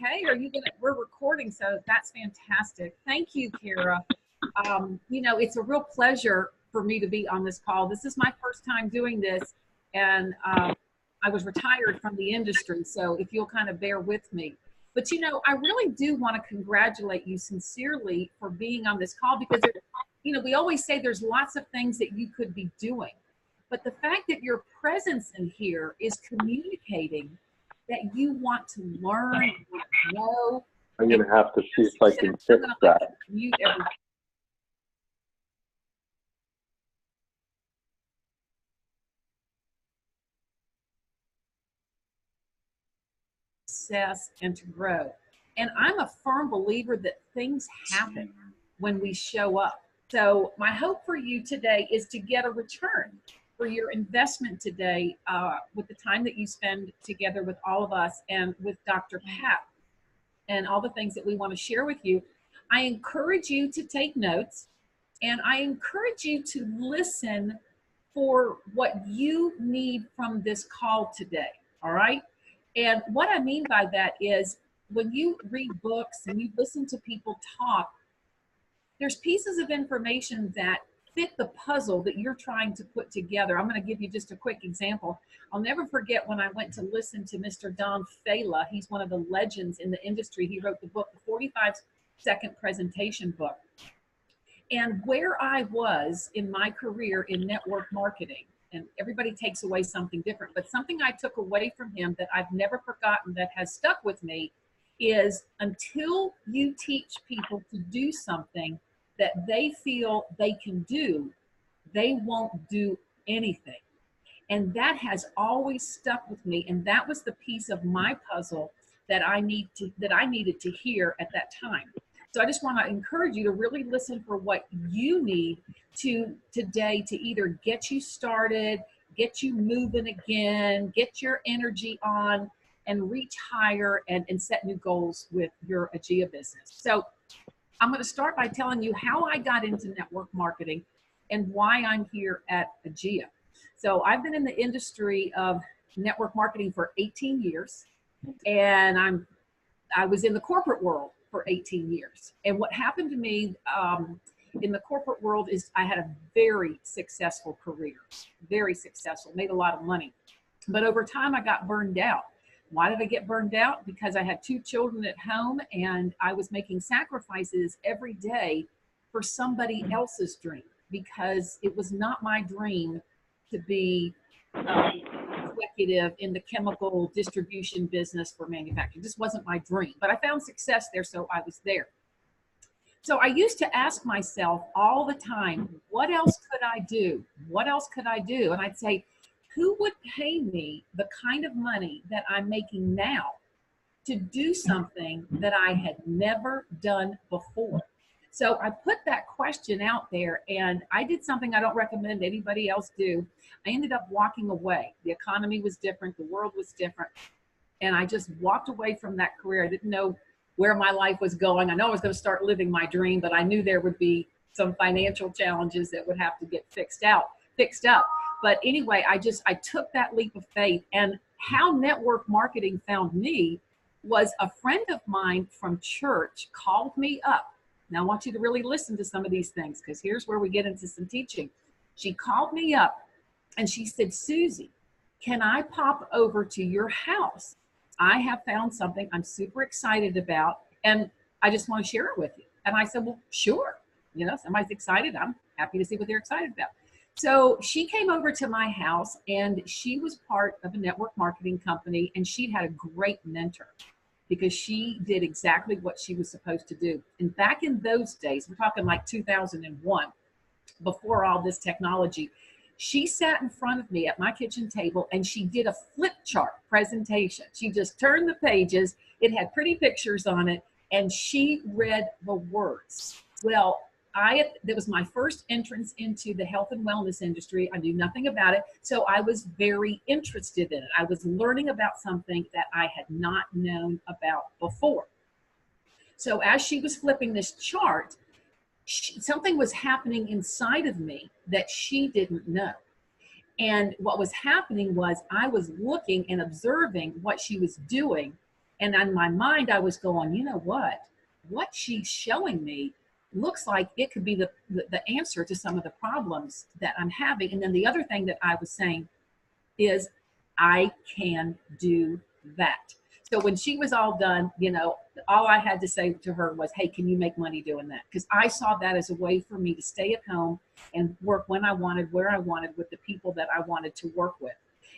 Okay, are you gonna, we're recording, so that's fantastic. Thank you, Kara. You know, it's a real pleasure for me to be on this call. This is my first time doing this, and I was retired from the industry, so if you'll kind of bear with me. But you know, I really do want to congratulate you sincerely for being on this call because, you know, we always say there's lots of things that you could be doing, but the fact that your presence in here is communicating that you want to learn, you want to know. I'm going to have to see if I can fix that. Mute everything. Success and to grow. And I'm a firm believer that things happen when we show up. So my hope for you today is to get a return for your investment today with the time that you spend together with all of us and with Dr. Pat and all the things that we want to share with you. I encourage you to take notes, and I encourage you to listen for what you need from this call today, all right? And what I mean by that is when you read books and you listen to people talk, there's pieces of information that fit the puzzle that you're trying to put together. I'm going to give you just a quick example. I'll never forget when I went to listen to Mr. Don Fala. He's one of the legends in the industry. He wrote the book, the 45-second presentation book. And where I was in my career in network marketing, and everybody takes away something different, but something I took away from him that I've never forgotten that has stuck with me is until you teach people to do something that they feel they can do, they won't do anything. And that has always stuck with me. And that was the piece of my puzzle that I needed to hear at that time. So I just want to encourage you to really listen for what you need to today to either get you started, get you moving again, get your energy on, and reach higher and set new goals with your AEGEA business. So I'm going to start by telling you how I got into network marketing and why I'm here at AEGEA. So I've been in the industry of network marketing for 18 years, and I was in the corporate world for 18 years. And what happened to me in the corporate world is I had a very successful career, very successful, made a lot of money. But over time, I got burned out. Why did I get burned out? Because I had 2 children at home and I was making sacrifices every day for somebody else's dream, because it was not my dream to be executive in the chemical distribution business for manufacturing. This wasn't my dream, but I found success there, so I was there. So I used to ask myself all the time, what else could I do? What else could I do? And I'd say, who would pay me the kind of money that I'm making now to do something that I had never done before? So I put that question out there, and I did something I don't recommend anybody else do. I ended up walking away. The economy was different. The world was different. And I just walked away from that career. I didn't know where my life was going. I know I was going to start living my dream, but I knew there would be some financial challenges that would have to get fixed up. But anyway, I took that leap of faith. And how network marketing found me was a friend of mine from church called me up. Now I want you to really listen to some of these things, because here's where we get into some teaching. She called me up and she said, Suzi, can I pop over to your house? I have found something I'm super excited about, and I just want to share it with you. And I said, well, sure. You know, somebody's excited. I'm happy to see what they're excited about. So she came over to my house, and she was part of a network marketing company, and she had a great mentor because she did exactly what she was supposed to do. And back in those days, we're talking like 2001, before all this technology, she sat in front of me at my kitchen table and she did a flip chart presentation. She just turned the pages. It had pretty pictures on it, and she read the words. Well, that was my first entrance into the health and wellness industry. I knew nothing about it, so I was very interested in it. I was learning about something that I had not known about before. So as she was flipping this chart, something was happening inside of me that she didn't know. And what was happening was I was looking and observing what she was doing, And in my mind, I was going, you know what she's showing me looks like it could be the answer to some of the problems that I'm having. And then the other thing that I was saying is I can do that. So when she was all done, all I had to say to her was, hey, can you make money doing that? Because I saw that as a way for me to stay at home and work when I wanted, where I wanted, with the people that I wanted to work with.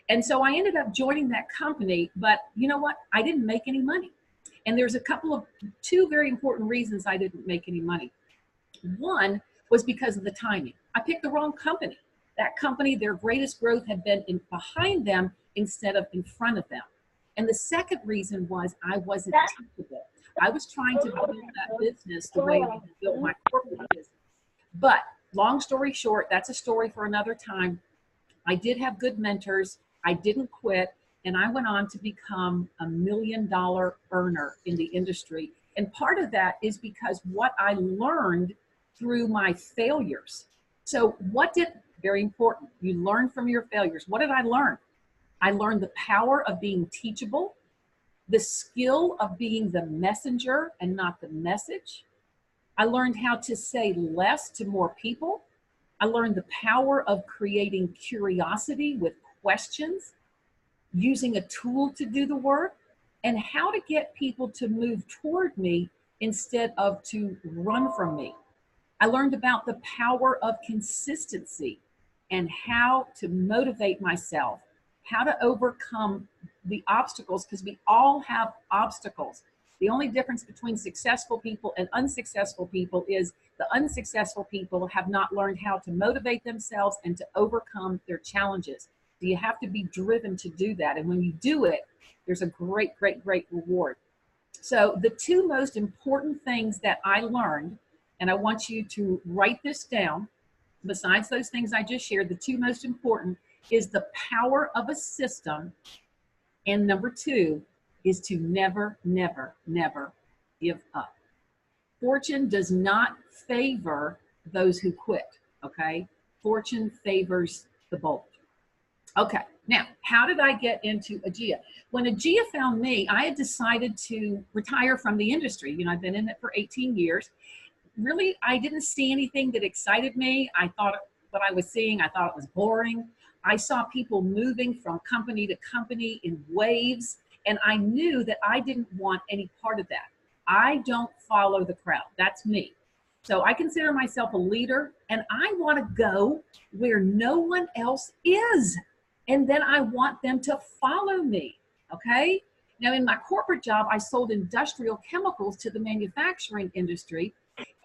And so I ended up joining that company, but you know what? I didn't make any money. And there's two very important reasons I didn't make any money. One was because of the timing. I picked the wrong company. That company, their greatest growth had been behind them instead of in front of them. And the second reason was I wasn't teachable. I was trying to build that business the way I built my corporate business. But long story short, that's a story for another time. I did have good mentors. I didn't quit. And I went on to become $1 million earner in the industry. And part of that is because what I learned through my failures. So very important, you learn from your failures. What did I learn? I learned the power of being teachable, the skill of being the messenger and not the message. I learned how to say less to more people. I learned the power of creating curiosity with questions, using a tool to do the work, and how to get people to move toward me instead of to run from me. I learned about the power of consistency and how to motivate myself, how to overcome the obstacles, because we all have obstacles. The only difference between successful people and unsuccessful people is the unsuccessful people have not learned how to motivate themselves and to overcome their challenges. So you have to be driven to do that. And when you do it, there's a great, great, great reward. So the two most important things that I learned, and I want you to write this down, besides those things I just shared, the two most important is the power of a system. And number two is to never, never, never give up. Fortune does not favor those who quit, okay? Fortune favors the bold. Okay, now, how did I get into AEGEA? When AEGEA found me, I had decided to retire from the industry. I've been in it for 18 years. Really, I didn't see anything that excited me. I thought what I was seeing, I thought it was boring. I saw people moving from company to company in waves, and I knew that I didn't want any part of that. I don't follow the crowd. That's me. So I consider myself a leader, and I want to go where no one else is. And then I want them to follow me, okay? Now, in my corporate job, I sold industrial chemicals to the manufacturing industry,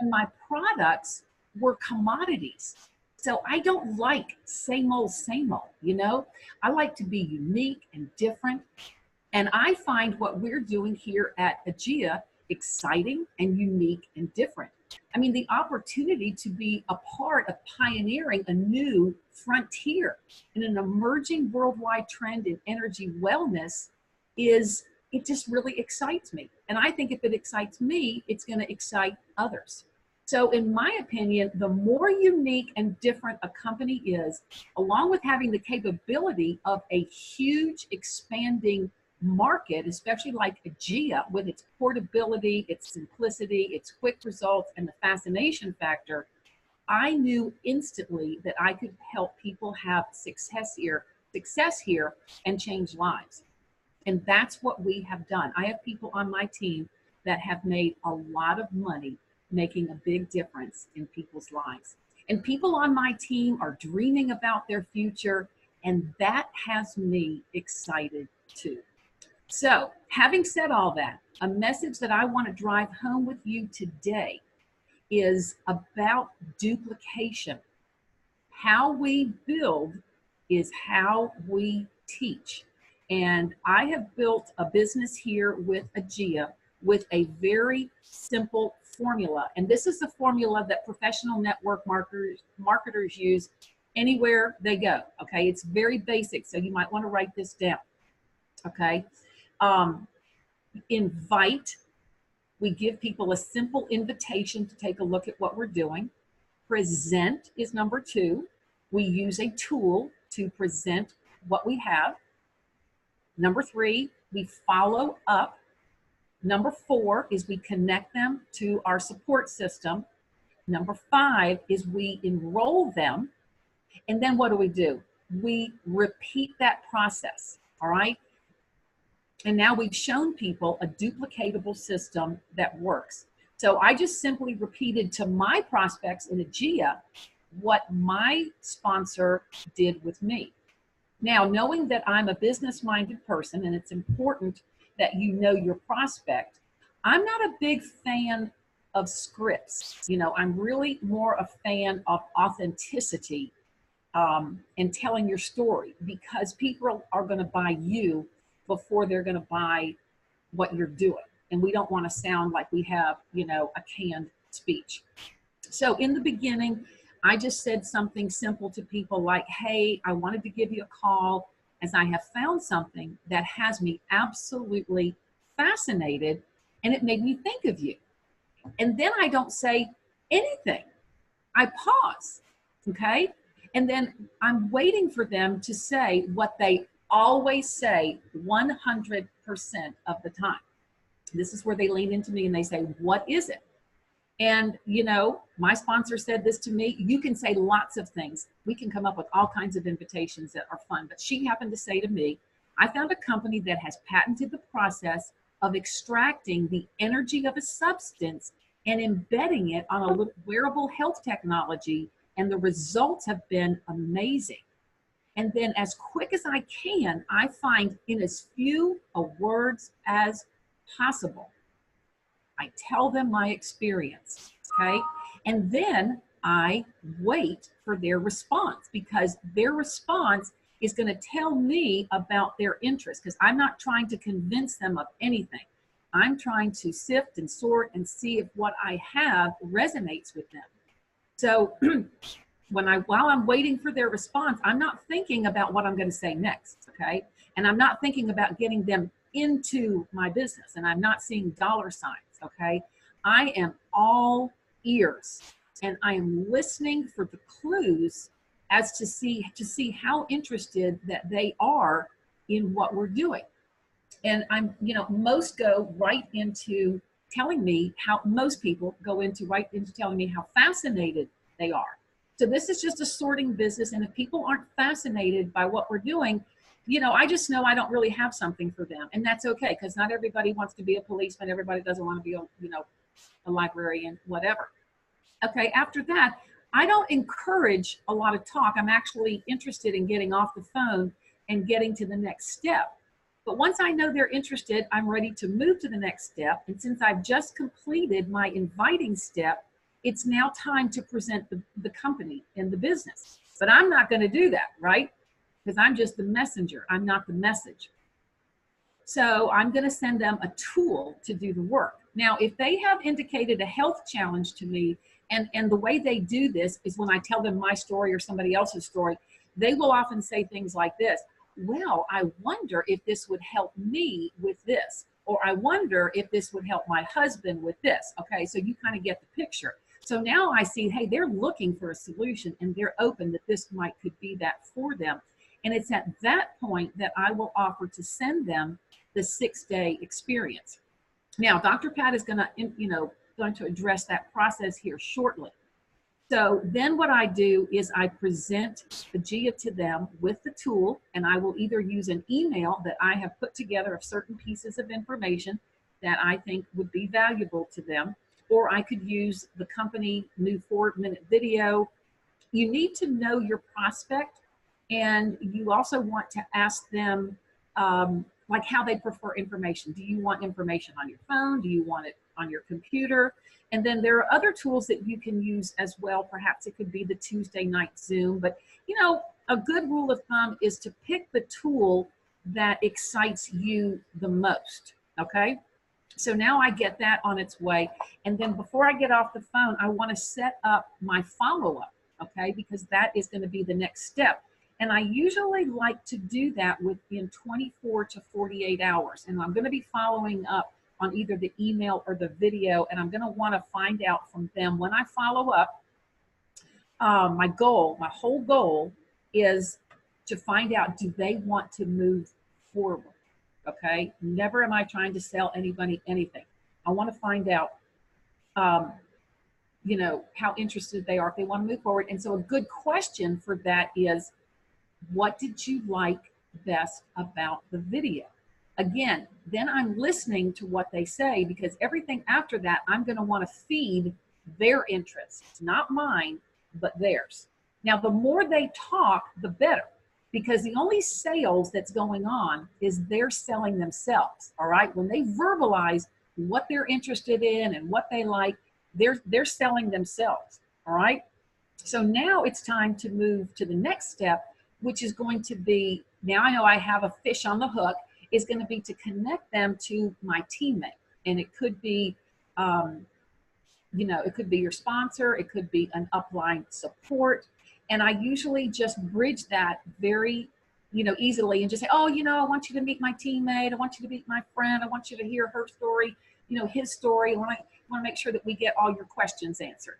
and my products were commodities. So I don't like same old, I like to be unique and different. And I find what we're doing here at AEGEA exciting and unique and different. I mean, the opportunity to be a part of pioneering a new frontier in an emerging worldwide trend in energy wellness it just really excites me. And I think if it excites me, it's going to excite others. So in my opinion, the more unique and different a company is, along with having the capability of a huge expanding market, especially like AEGEA, with its portability, its simplicity, its quick results, and the fascination factor, I knew instantly that I could help people have success here and change lives. And that's what we have done. I have people on my team that have made a lot of money making a big difference in people's lives. And people on my team are dreaming about their future, and that has me excited too. So, having said all that, a message that I want to drive home with you today is about duplication. How we build is how we teach. And I have built a business here with AEGEA with a very simple formula. And this is the formula that professional network marketers use anywhere they go. Okay, it's very basic, so you might want to write this down. Okay, invite. We give people a simple invitation to take a look at what we're doing. Present is number two. We use a tool to present what we have. Number three, we follow up. Number 4 is we connect them to our support system. Number 5 is we enroll them. And then what do? We repeat that process, all right? And now we've shown people a duplicatable system that works. So I just simply repeated to my prospects in AEGEA what my sponsor did with me. Now, knowing that I'm a business-minded person and it's important that you know your prospect, I'm not a big fan of scripts. You know, I'm really more a fan of authenticity and telling your story, because people are going to buy you before they're going to buy what you're doing. And we don't want to sound like we have, you know, a canned speech. So in the beginning, I just said something simple to people like, hey, I wanted to give you a call as I have found something that has me absolutely fascinated, and it made me think of you. And then I don't say anything. I pause, okay? And then I'm waiting for them to say what they always say 100% of the time. This is where they lean into me and they say, what is it? And, you know, my sponsor said this to me. You can say lots of things. We can come up with all kinds of invitations that are fun. But she happened to say to me, I found a company that has patented the process of extracting the energy of a substance and embedding it on a little wearable health technology. And the results have been amazing. And then as quick as I can, I find in as few words as possible, I tell them my experience, okay? And then I wait for their response, because their response is going to tell me about their interest, because I'm not trying to convince them of anything. I'm trying to sift and sort and see if what I have resonates with them. So while I'm waiting for their response, I'm not thinking about what I'm going to say next, okay? And I'm not thinking about getting them into my business, and I'm not seeing dollar signs, okay? I am all ears, and I am listening for the clues as to see how interested that they are in what we're doing. And I'm, you know, most go right into telling me how, most people go into right into telling me how fascinated they are. So this is just a sorting business, and if people aren't fascinated by what we're doing, you know, I just know I don't really have something for them, and that's okay, because not everybody wants to be a policeman. Everybody doesn't want to be a, you know, a librarian, whatever. Okay, after that, I don't encourage a lot of talk. I'm actually interested in getting off the phone and getting to the next step. But once I know they're interested, I'm ready to move to the next step. And since I've just completed my inviting step, it's now time to present the company and the business. But I'm not going to do that, right? Because I'm just the messenger. I'm not the message. So I'm going to send them a tool to do the work. Now, if they have indicated a health challenge to me, and the way they do this is when I tell them my story or somebody else's story, they will often say things like this: well, I wonder if this would help me with this, or I wonder if this would help my husband with this. Okay, so you kind of get the picture. So now I see, hey, they're looking for a solution, and they're open that this could be that for them. And it's at that point that I will offer to send them the 6-day experience. Now, Dr. Pat is going to address that process here shortly. So then what I do is I present AEGEA to them with the tool, and I will either use an email that I have put together of certain pieces of information that I think would be valuable to them, or I could use the company new 4-minute video. You need to know your prospect, and you also want to ask them like how they prefer information. Do you want information on your phone? Do you want it on your computer? And then there are other tools that you can use as well. Perhaps it could be the Tuesday night Zoom, but you know, a good rule of thumb is to pick the tool that excites you the most, okay? So now I get that on its way. And then before I get off the phone, I want to set up my follow-up, okay? Because that is going to be the next step. And I usually like to do that within 24 to 48 hours. And I'm going to be following up on either the email or the video. And I'm going to want to find out from them when I follow up. My whole goal is to find out, do they want to move forward? Okay. Never am I trying to sell anybody anything. I want to find out, um, you know, how interested they are, if they want to move forward. And so a good question for that is, what did you like best about the video? Again, then I'm listening to what they say, because everything after that, I'm going to want to feed their interests, not mine, but theirs. Now, the more they talk, the better, because the only sales that's going on is they're selling themselves. All right. When they verbalize what they're interested in and what they like, they're selling themselves. All right. So now it's time to move to the next step, which is going to be, now I know I have a fish on the hook, is going to be to connect them to my teammate. And it could be, you know, it could be your sponsor, it could be an upline support. And I usually just bridge that very, you know, easily, and just say, oh, you know, I want you to meet my teammate. I want you to meet my friend. I want you to hear her story, you know, his story. I want to make sure that we get all your questions answered.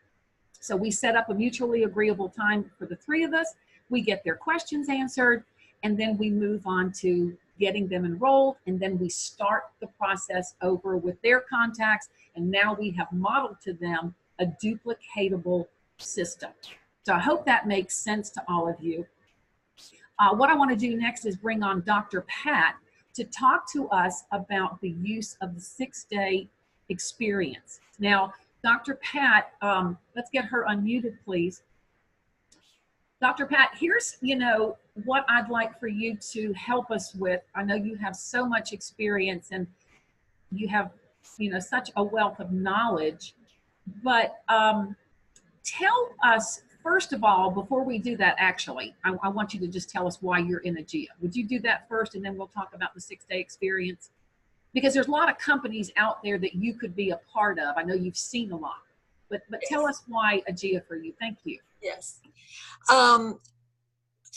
So we set up a mutually agreeable time for the three of us. We get their questions answered, and then we move on to getting them enrolled. And then we start the process over with their contacts. And now we have modeled to them a duplicatable system. So I hope that makes sense to all of you. What I want to do next is bring on Dr. Pat to talk to us about the use of the 6-day experience. Now, Dr. Pat, let's get her unmuted, please. Dr. Pat, here's, you know, what I'd like for you to help us with. I know you have so much experience and you have, you know, such a wealth of knowledge, but tell us, first of all, before we do that, actually, I want you to just tell us why you're in AEGEA. Would you do that first, and then we'll talk about the 6-day experience? Because there's a lot of companies out there that you could be a part of. I know you've seen a lot, but yes. Tell us why AEGEA for you. Thank you. Yes.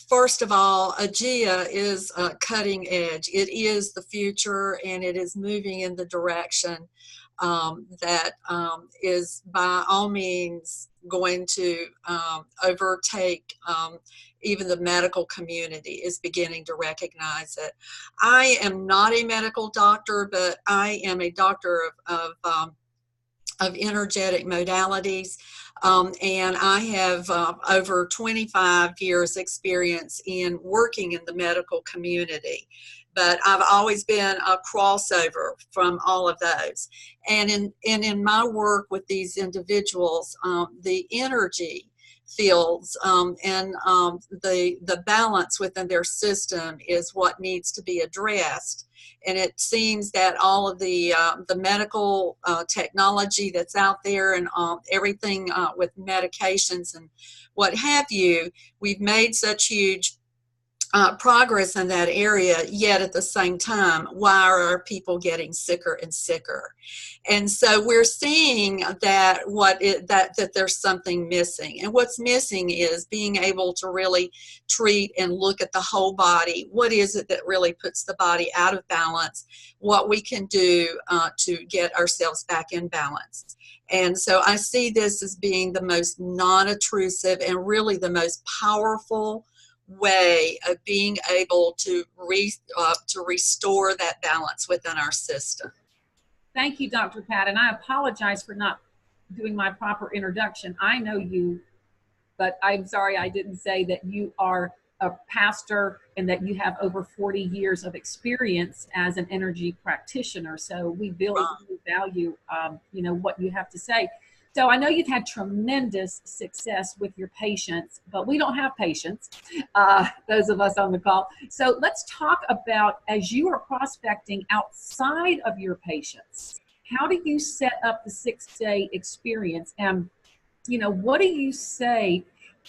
First of all, AEGEA is cutting edge. It is the future, and it is moving in the direction that is by all means going to overtake even the medical community is beginning to recognize it. I am not a medical doctor, but I am a doctor of energetic modalities. And I have over 25 years experience in working in the medical community. But I've always been a crossover from all of those. And in my work with these individuals, the energy fields and the balance within their system is what needs to be addressed. And it seems that all of the medical technology that's out there and everything with medications and what have you, we've made such huge progress in that area, yet at the same time, why are our people getting sicker and sicker? And so we're seeing that that there's something missing. And what's missing is being able to really treat and look at the whole body. What is it that really puts the body out of balance? What we can do to get ourselves back in balance. And so I see this as being the most non-intrusive and really the most powerful way of being able to restore that balance within our system. Thank you, Dr. Pat, and I apologize for not doing my proper introduction. I know you, but I'm sorry I didn't say that you are a pastor and that you have over 40 years of experience as an energy practitioner. So we really value, you know, what you have to say. So I know you've had tremendous success with your patients, but we don't have patients, those of us on the call. So let's talk about, as you are prospecting outside of your patients, how do you set up the 6-day experience? And, you know, what do you say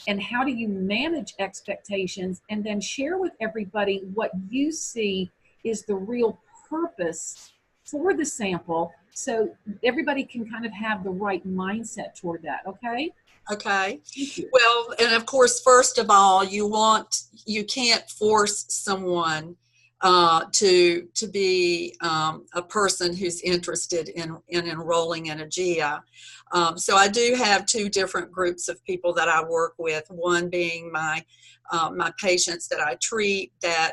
and how do you manage expectations? And then share with everybody what you see is the real purpose for the sample, so everybody can kind of have the right mindset toward that. Okay. Okay. Well, and of course, first of all, you can't force someone to be a person who's interested in enrolling in AEGEA. So I do have two different groups of people that I work with. One being my patients that I treat that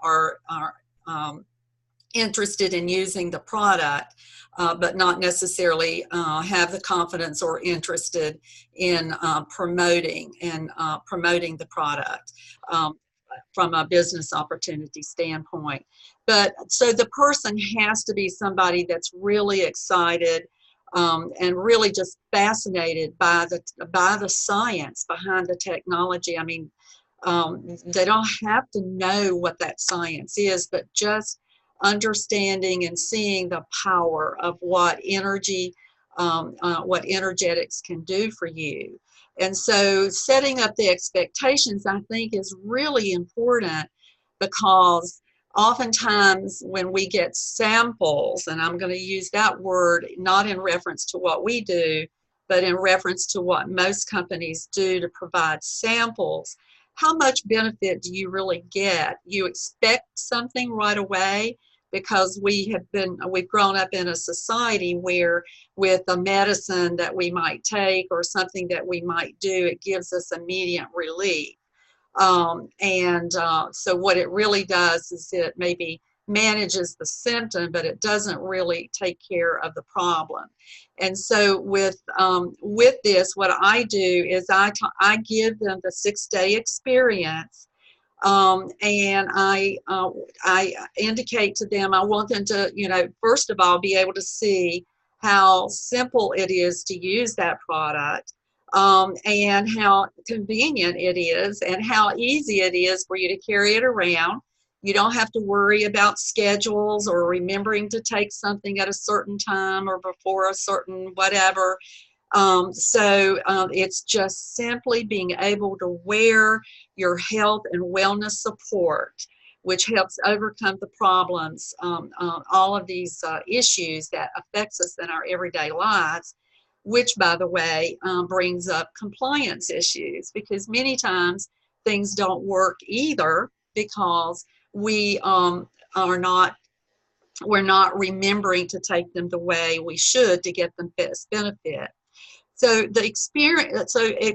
are interested in using the product, but not necessarily have the confidence or interested in promoting the product from a business opportunity standpoint. But so the person has to be somebody that's really excited and really just fascinated by the science behind the technology. I mean, they don't have to know what that science is, but just understanding and seeing the power of what energetics can do for you. And so setting up the expectations, I think, is really important, because oftentimes when we get samples, and I'm going to use that word not in reference to what we do, but in reference to what most companies do to provide samples, how much benefit do you really get? You expect something right away, because we've grown up in a society where with a medicine that we might take or something that we might do, it gives us immediate relief. So what it really does is it maybe manages the symptom, but it doesn't really take care of the problem. And so with this, what I do is I give them the 6-day experience. And I indicate to them, I want them to, first of all, be able to see how simple it is to use that product, and how convenient it is, and how easy it is for you to carry it around. You don't have to worry about schedules or remembering to take something at a certain time or before a certain whatever. It's just simply being able to wear your health and wellness support, which helps overcome the problems, all of these issues that affects us in our everyday lives, which, by the way, brings up compliance issues, because many times things don't work either because we're not remembering to take them the way we should to get the best benefit. So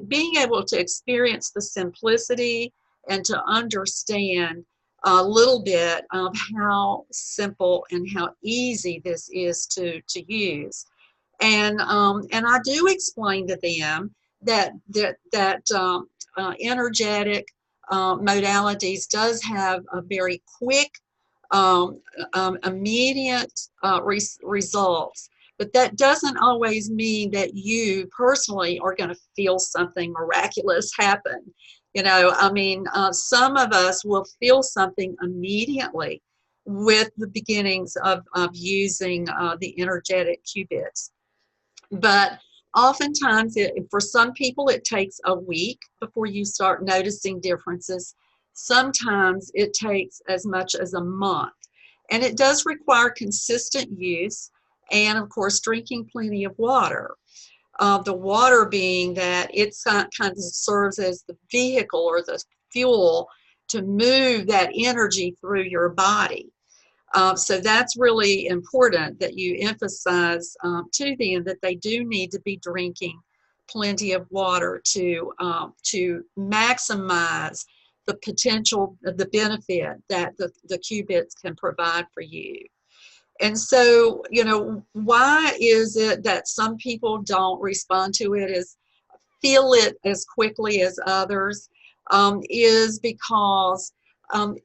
being able to experience the simplicity and to understand a little bit of how simple and how easy this is to use. And I do explain to them that energetic modalities does have a very quick, immediate results. But that doesn't always mean that you personally are going to feel something miraculous happen. Some of us will feel something immediately with the beginnings of using the energetic qubits. But oftentimes, for some people, it takes a week before you start noticing differences. Sometimes it takes as much as a month. And it does require consistent use, and of course drinking plenty of water. The water being that it kind of serves as the vehicle or the fuel to move that energy through your body. So that's really important that you emphasize to them that they do need to be drinking plenty of water to maximize the potential, the benefit that the qubits can provide for you. And so, why is it that some people don't respond to it, feel it as quickly as others, is because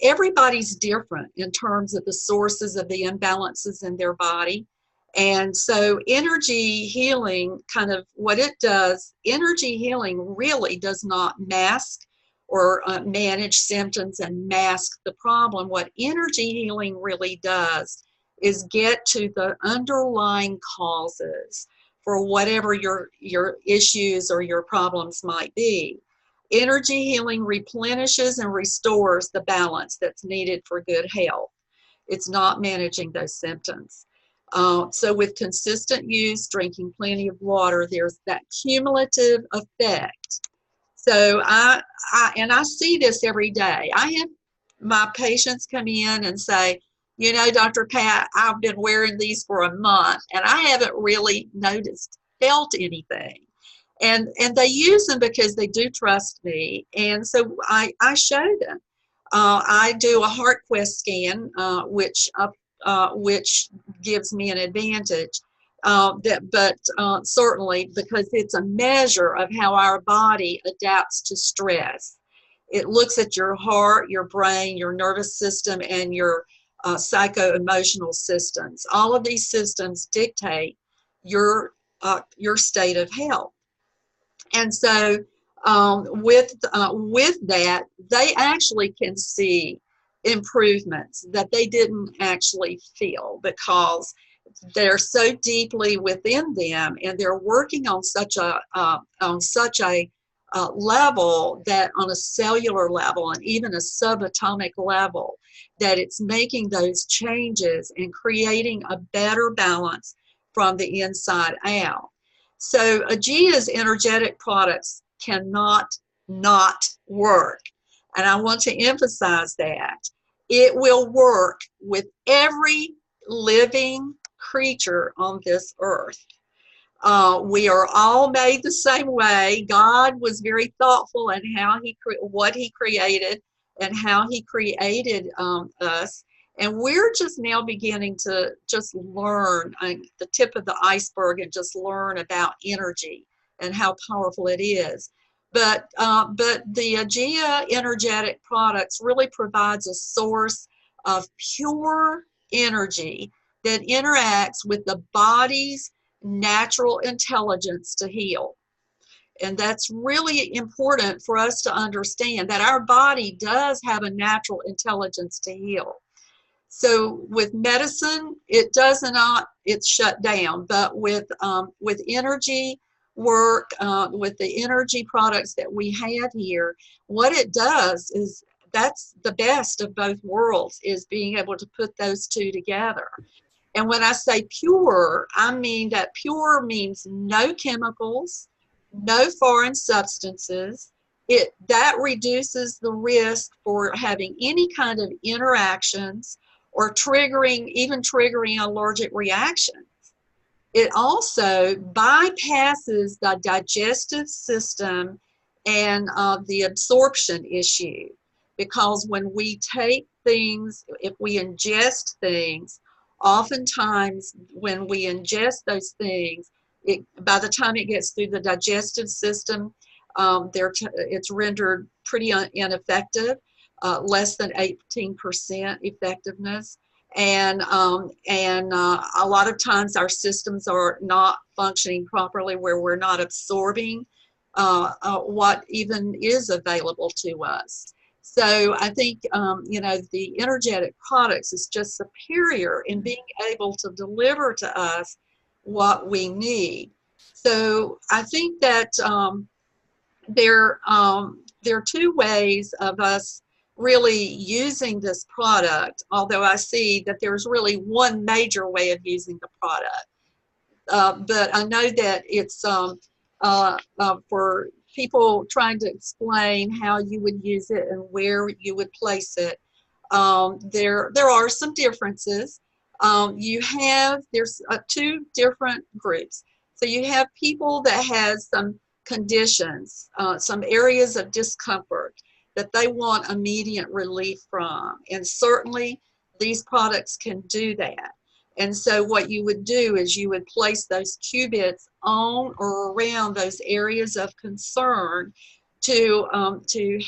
everybody's different in terms of the sources of the imbalances in their body. And so energy healing, kind of what it does, energy healing really does not mask or manage symptoms and mask the problem. What energy healing really does is get to the underlying causes for whatever your issues or your problems might be. Energy healing replenishes and restores the balance that's needed for good health. It's not managing those symptoms. So with consistent use, drinking plenty of water, there's that cumulative effect. So I see this every day. I have my patients come in and say, Dr. Pat, I've been wearing these for a month and I haven't really felt anything. And they use them because they do trust me. And so I show them. I do a HeartQuest scan, which which gives me an advantage. Certainly because it's a measure of how our body adapts to stress. It looks at your heart, your brain, your nervous system, and your psycho-emotional systems. All of these systems dictate your state of health. And so with that, they actually can see improvements that they didn't actually feel, because they're so deeply within them, and they're working on such a level, that on a cellular level and even a subatomic level, that it's making those changes and creating a better balance from the inside out. So AEGEA's energetic products cannot not work. And I want to emphasize that. It will work with every living creature on this earth. We are all made the same way. God was very thoughtful in what he created and how he created us. And we're just now beginning to just learn the tip of the iceberg and just learn about energy and how powerful it is. But the AEGEA energetic products really provides a source of pure energy that interacts with the body's natural intelligence to heal. And that's really important for us to understand, that our body does have a natural intelligence to heal. So with medicine, it does not, it's shut down. But with energy work, with the energy products that we have here, what it does is, that's the best of both worlds, is being able to put those two together. And when I say pure, I mean that pure means no chemicals, no foreign substances. That reduces the risk for having any kind of interactions or even triggering allergic reactions. It also bypasses the digestive system and the absorption issue, because when we take things, if we ingest things, oftentimes when we ingest those things, by the time it gets through the digestive system, it's rendered pretty ineffective, less than 18% effectiveness. And a lot of times our systems are not functioning properly, where we're not absorbing what even is available to us. So I think, the energetic products is just superior in being able to deliver to us what we need. So I think that there are two ways of us really using this product, although I see that there's really one major way of using the product. But I know that it's for people trying to explain how you would use it and where you would place it. There are some differences. There's two different groups. So you have people that has some conditions, some areas of discomfort that they want immediate relief from. And certainly these products can do that. And so what you would do is you would place those qubits on or around those areas of concern to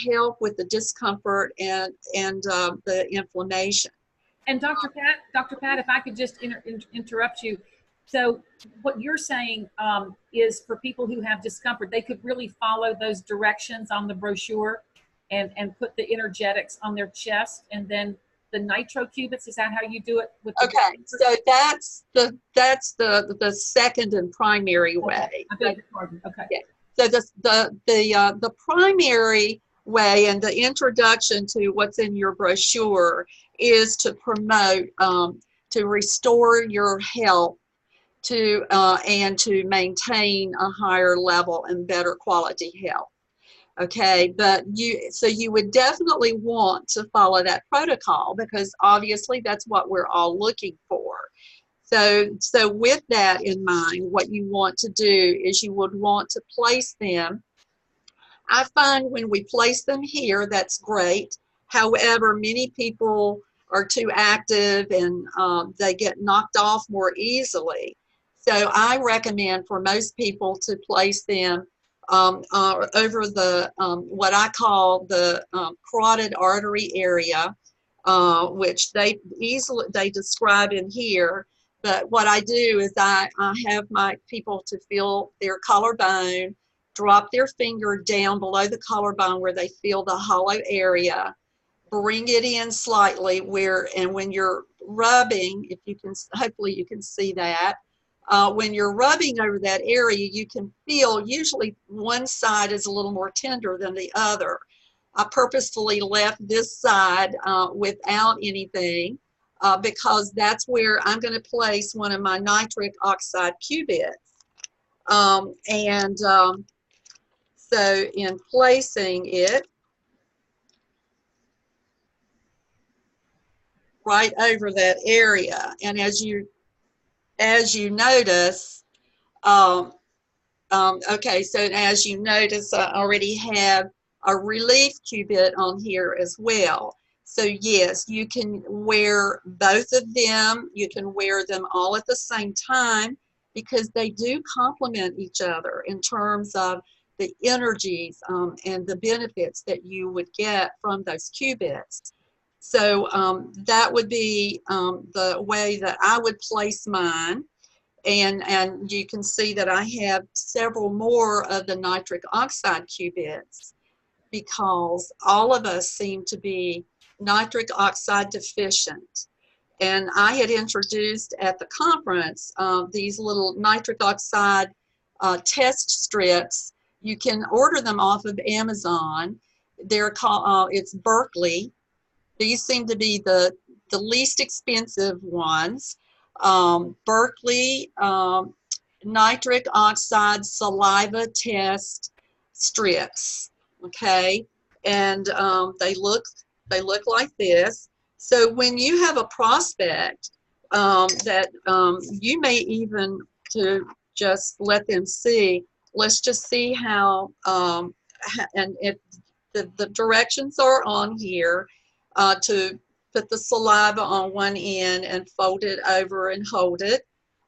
help with the discomfort and the inflammation. And Dr. Pat, if I could just interrupt you. So what you're saying is, for people who have discomfort, they could really follow those directions on the brochure and put the energetics on their chest, and then the nitro qubits. Is that how you do it? With the so that's the second and primary way. I beg your pardon. Okay. Yeah. So the primary way, and the introduction to what's in your brochure, is to promote, to restore your health, and to maintain a higher level and better quality health. Okay, but you would definitely want to follow that protocol, because obviously that's what we're all looking for. So with that in mind, what you want to do is you would want to place them. I find when we place them here, that's great. However, many people are too active, and they get knocked off more easily. So I recommend for most people to place them over the what I call the carotid artery area, which they describe in here. But what I do is I have my people to feel their collarbone, drop their finger down below the collarbone where they feel the hollow area, bring it in slightly and when you're rubbing, if you can, hopefully you can see that, when you're rubbing over that area, you can feel usually one side is a little more tender than the other. I purposefully left this side without anything because that's where I'm going to place one of my nitric oxide qubits. So in placing it right over that area, and as you notice, okay, so as you notice, I already have a relief qubit on here as well. So yes, you can wear both of them. You can wear them all at the same time because they do complement each other in terms of the energies and the benefits that you would get from those qubits. So that would be the way that I would place mine. And you can see that I have several more of the nitric oxide qubits because all of us seem to be nitric oxide deficient. And I had introduced at the conference these little nitric oxide test strips. You can order them off of Amazon. They're called, it's Berkeley. These seem to be the least expensive ones. Berkeley nitric oxide saliva test strips, okay, and they look like this. So when you have a prospect that you may even to just let them see, let's just see how and if the directions are on here to put the saliva on one end and fold it over and hold it.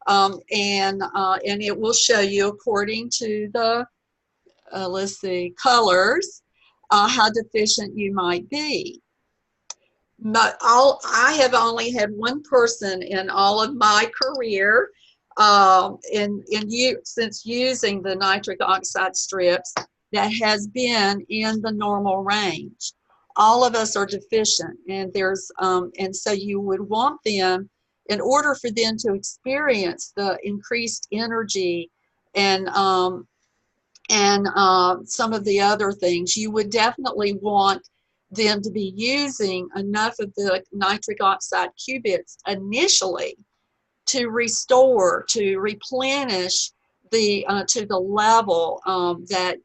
And it will show you according to the, let's see, colors, how deficient you might be. I have only had one person in all of my career since using the nitric oxide strips that has been in the normal range. All of us are deficient, and and so you would want them, in order for them to experience the increased energy and some of the other things, you would definitely want them to be using enough of the nitric oxide qubits initially to restore, to replenish to the level that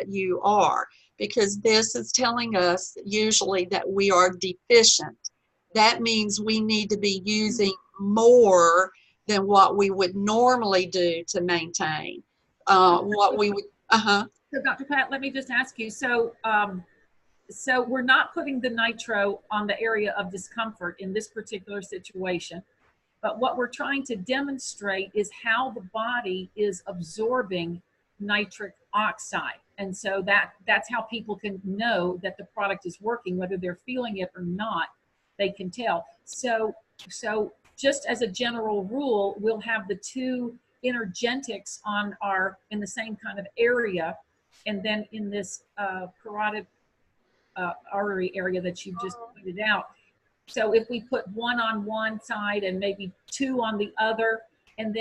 you are. Because this is telling us usually that we are deficient. That means we need to be using more than what we would normally do to maintain what we would. So Dr. Pat, let me just ask you, so we're not putting the nitro on the area of discomfort in this particular situation, but what we're trying to demonstrate is how the body is absorbing nitric oxide. And so that's how people can know that the product is working, whether they're feeling it or not, they can tell. So just as a general rule, we'll have the two Energentics in the same kind of area, and then in this carotid artery area that you just pointed out. So if we put one on one side and maybe two on the other, and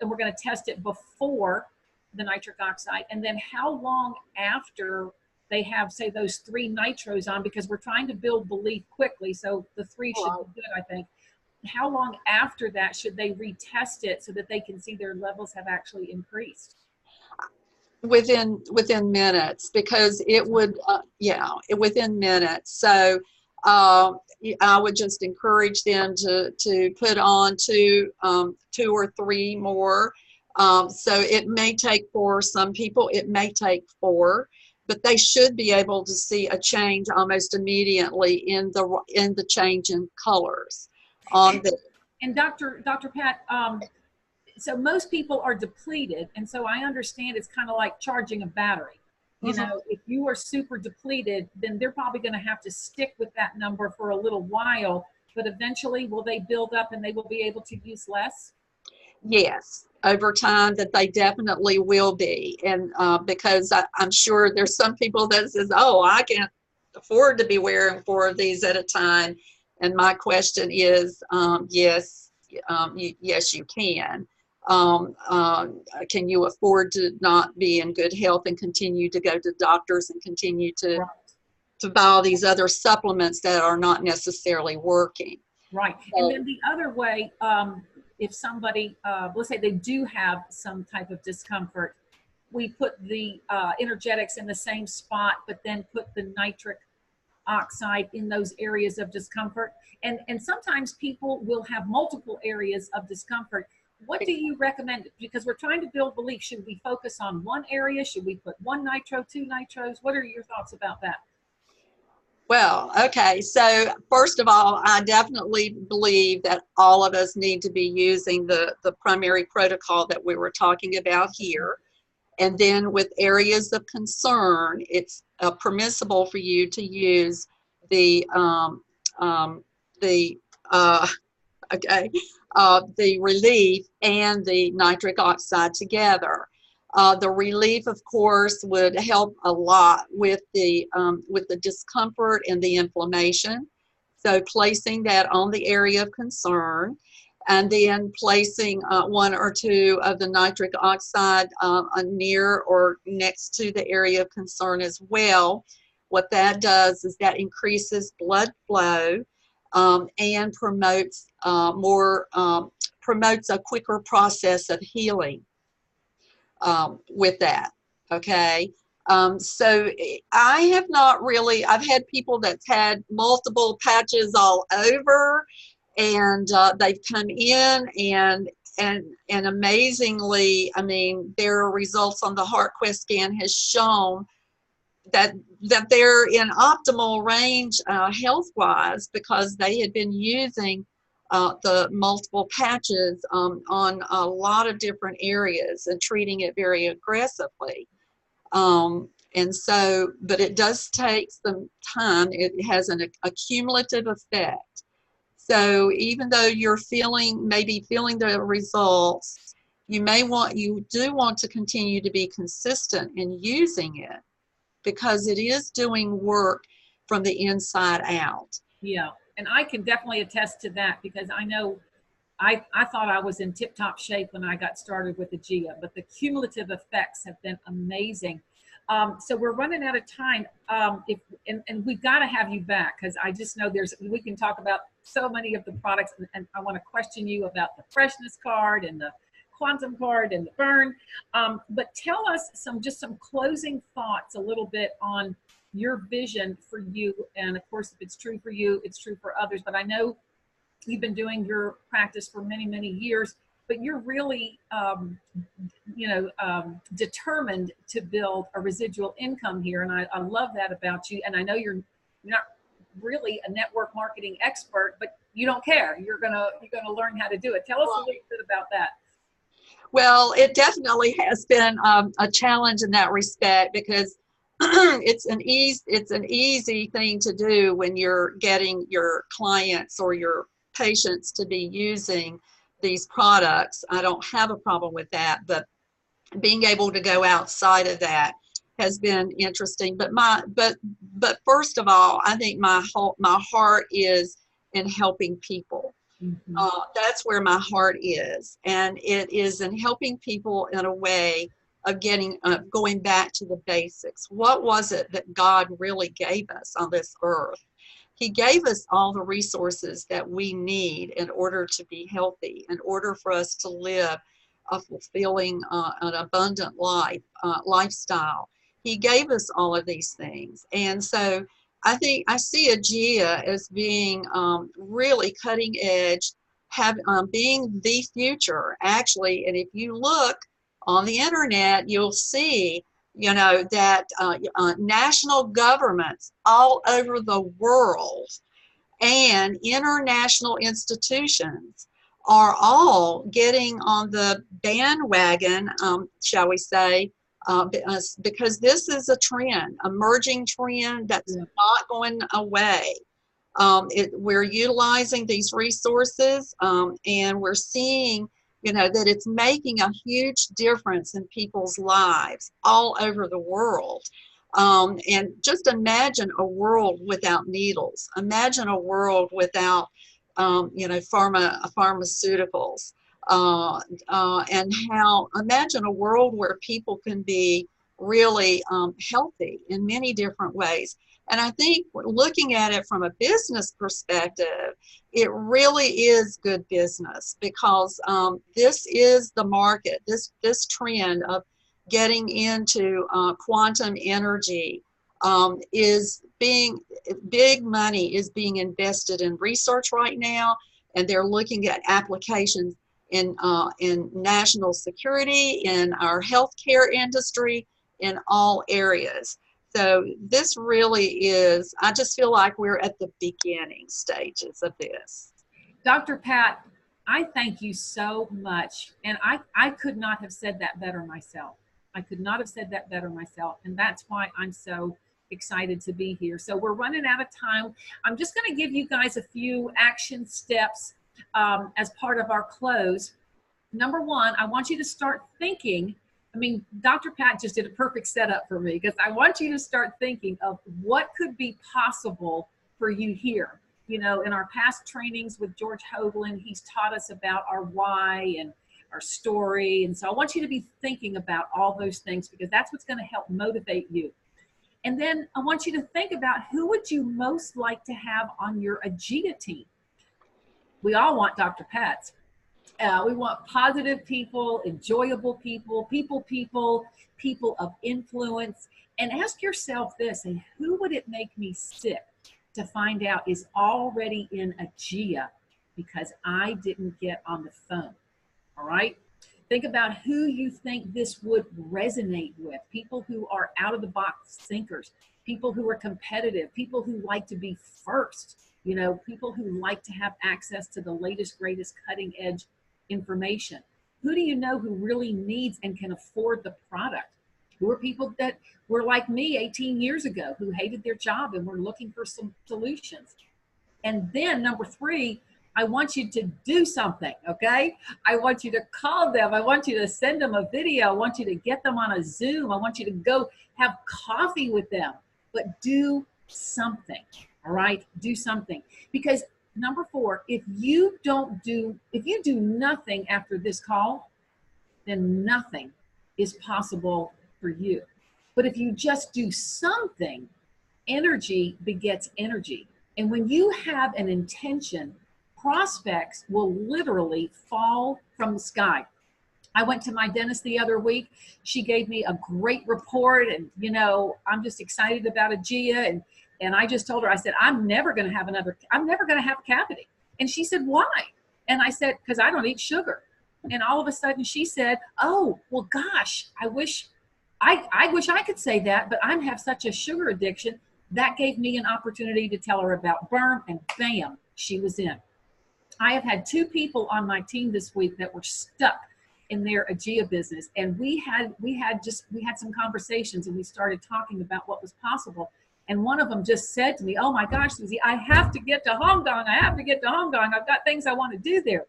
we're going to test it before the nitric oxide, and then how long after they have, say, those 3 nitros on, because we're trying to build belief quickly, so the 3 should be good, I think. How long after that should they retest it so that they can see their levels have actually increased? Within minutes, because it would, within minutes. So I would just encourage them to put on 2 or 3 more. So it may take, for some people, it may take 4. but they should be able to see a change almost immediately in the change in colors on the. And Dr. Pat, so most people are depleted, and so I understand it's kind of like charging a battery. You know, if you are super depleted, then they're probably going to have to stick with that number for a little while, but eventually will they build up and they will be able to use less? Yes, over time that they definitely will be. And because I'm sure there's some people that says, oh, I can't afford to be wearing 4 of these at a time. And my question is, yes, yes, you can. Can you afford to not be in good health and continue to go to doctors and continue to, right. to buy all these other supplements that are not necessarily working? Right. So, and then the other way, if somebody, let's say they do have some type of discomfort, we put the energetics in the same spot, but then put the nitric oxide in those areas of discomfort. And sometimes people will have multiple areas of discomfort. What do you recommend? Because we're trying to build belief. Should we focus on one area? Should we put 1 nitro, 2 nitros? What are your thoughts about that? well, okay. So first of all, I definitely believe that all of us need to be using the primary protocol that we were talking about here. And then with areas of concern, it's permissible for you to use the the relief and the nitric oxide together. The relief, of course, would help a lot with the discomfort and the inflammation. So placing that on the area of concern, and then placing 1 or 2 of the nitric oxide near or next to the area of concern as well. What that does is that increases blood flow and promotes promotes a quicker process of healing with that. Okay. So I have not really, I've had people that's had multiple patches all over, and they've come in and amazingly, I mean, their results on the HeartQuest scan has shown that they're in optimal range health-wise, because they had been using the multiple patches on a lot of different areas and treating it very aggressively. And so, but it does take some time. It has a cumulative effect. So even though you're maybe feeling the results, you do want to continue to be consistent in using it, because it is doing work from the inside out. Yeah, and I can definitely attest to that, because I know I thought I was in tip-top shape when I got started with AEGEA, but the cumulative effects have been amazing. So we're running out of time. And we've got to have you back, because I just know we can talk about so many of the products, and I want to question you about the freshness card and the quantum card and the burn. But tell us some closing thoughts a little bit on your vision for you. And of course, if it's true for you, it's true for others. But I know you've been doing your practice for many, many years, but you're really, determined to build a residual income here. And I love that about you. And I know you're not really a network marketing expert, but you don't care. You're gonna learn how to do it. Tell us a little bit about that. Well, it definitely has been a challenge in that respect, because it's an easy thing to do when you're getting your clients or your patients to be using these products. I don't have a problem with that, but being able to go outside of that has been interesting. But first of all, I think my heart is in helping people. Mm-hmm. That's where my heart is, and it is in helping people in a way of going back to the basics. What was it that God really gave us on this earth? He gave us all the resources that we need in order to be healthy, in order for us to live a fulfilling, an abundant lifestyle. He gave us all of these things. And so I think I see AEGEA as being really cutting edge, being the future, actually. And if you look on the internet, you'll see you know, that national governments all over the world and international institutions are all getting on the bandwagon, shall we say, because this is a trend, emerging trend that's not going away. We're utilizing these resources, and we're seeing, you know, that it's making a huge difference in people's lives all over the world. And just imagine a world without needles. Imagine a world without, you know, pharmaceuticals. And how, imagine a world where people can be really healthy in many different ways. And I think looking at it from a business perspective, it really is good business, because this is the market, this trend of getting into quantum energy is being, big money is being invested in research right now, and they're looking at applications in national security, in our healthcare industry, in all areas. So this really is, I just feel like we're at the beginning stages of this. Dr. Pat, I thank you so much. And I could not have said that better myself. I could not have said that better myself. And that's why I'm so excited to be here. So we're running out of time. I'm just going to give you guys a few action steps as part of our close. Number one, I want you to start thinking. I mean, Dr. Pat just did a perfect setup for me, because I want you to start thinking of what could be possible for you here. You know, in our past trainings with George Hoagland, he's taught us about our why and our story. And so I want you to be thinking about all those things, because that's what's going to help motivate you. And then I want you to think about, who would you most like to have on your AEGEA team? We all want Dr. Pat's. We want positive people, enjoyable people, people of influence. And ask yourself this, and who would it make me sick to find out is already in AEGEA because I didn't get on the phone? All right? Think about who you think this would resonate with. People who are out of the box thinkers, people who are competitive, people who like to be first, you know, people who like to have access to the latest, greatest cutting edge information. Who do you know who really needs and can afford the product? Who are people that were like me 18 years ago, who hated their job and were looking for some solutions? And then number three, I want you to do something, okay? I want you to call them. I want you to send them a video. I want you to get them on a Zoom. I want you to go have coffee with them, but do something, all right? Do something. Because number four, if you do nothing after this call, then nothing is possible for you. But if you just do something, energy begets energy. And when you have an intention, prospects will literally fall from the sky. I went to my dentist the other week. She gave me a great report, and you know, I'm just excited about AEGEA, and I just told her, I said, I'm never going to have a cavity. And she said, why? And I said, because I don't eat sugar. And all of a sudden she said, oh, well, gosh, I wish I could say that, but I have such a sugar addiction. That gave me an opportunity to tell her about Berm, and bam, she was in. I have had 2 people on my team this week that were stuck in their AEGEA business. And we had some conversations, and we started talking about what was possible. And one of them just said to me, oh my gosh, Suzi, I have to get to Hong Kong. I've got things I want to do there.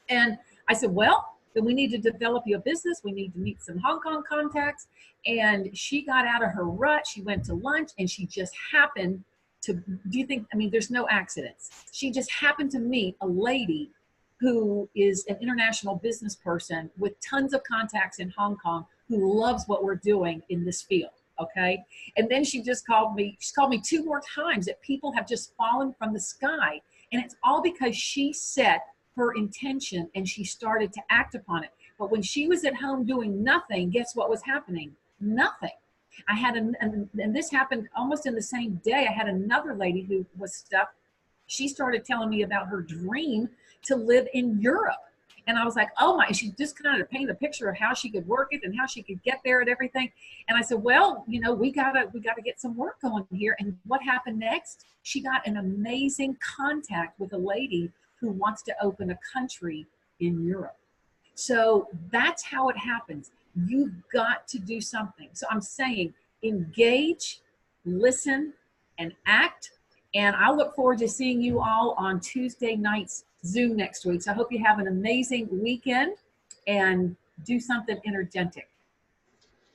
And I said, well, then we need to develop your business. We need to meet some Hong Kong contacts. And she got out of her rut. She went to lunch, and she just happened to, there's no accidents. She just happened to meet a lady who is an international business person with tons of contacts in Hong Kong, who loves what we're doing in this field. Okay. And then she just called me. She's called me 2 more times that people have just fallen from the sky. And it's all because she set her intention and she started to act upon it. But when she was at home doing nothing, guess what was happening? Nothing. I had, and this happened almost in the same day. I had another lady who was stuck. She started telling me about her dream to live in Europe. And I was like, oh my, she just kind of painted a picture of how she could work it and how she could get there and everything. And I said, well, you know, we gotta get some work going here. And what happened next? She got an amazing contact with a lady who wants to open a country in Europe. So that's how it happens. You've got to do something. So I'm saying engage, listen, and act. And I look forward to seeing you all on Tuesday night's Zoom next week. So I hope you have an amazing weekend and do something energetic.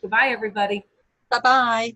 Goodbye, everybody. Bye-bye.